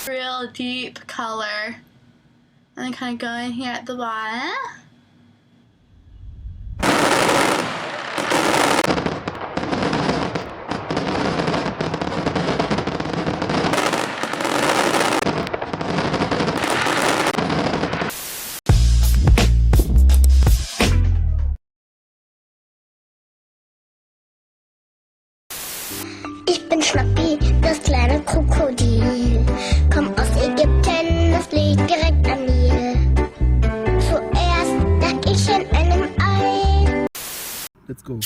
real deep color. And then kind of go in here at the bottom. Ich bin Schnappi, das kleine Krokodil. Komm aus Ägypten, das liegt direkt am Nil. Zuerst lag ich in einem Ei. Let's go.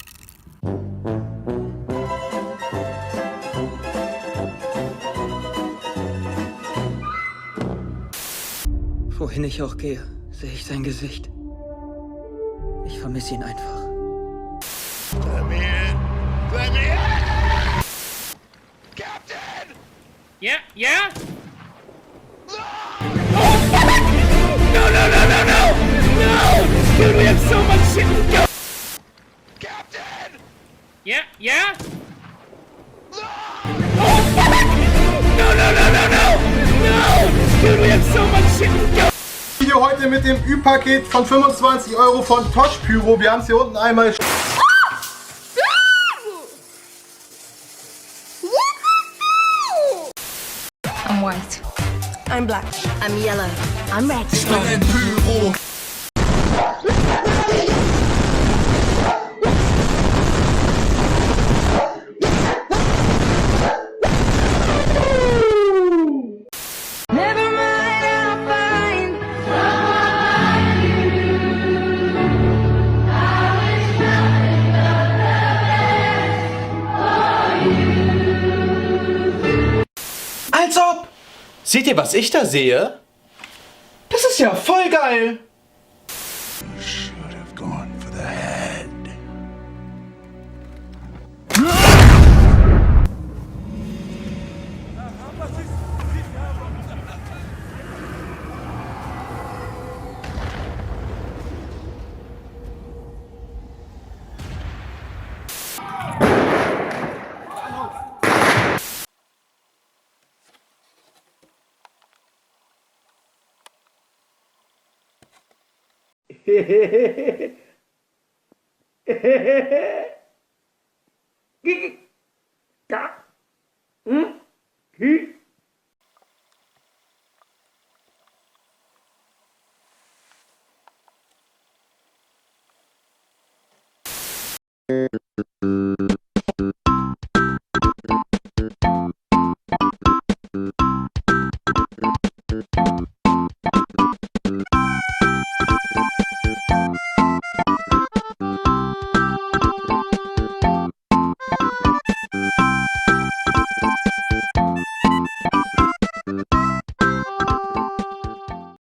Wohin ich auch gehe, sehe ich sein Gesicht. Ich vermisse ihn einfach. Yeah, yeah? No! No! Dude, we have so much shit to go! Captain! Yeah, yeah? No! Dude, we have so much shit to go! Video heute mit dem Ü-Paket von 25 € von Tosh Pyro. Wir haben es hier unten einmal. I'm white. I'm black. I'm yellow. I'm red. Pyro. Never mind, I'll find Als ob! Seht ihr, was ich da sehe? Das ist ja voll geil! Should have gone for the head.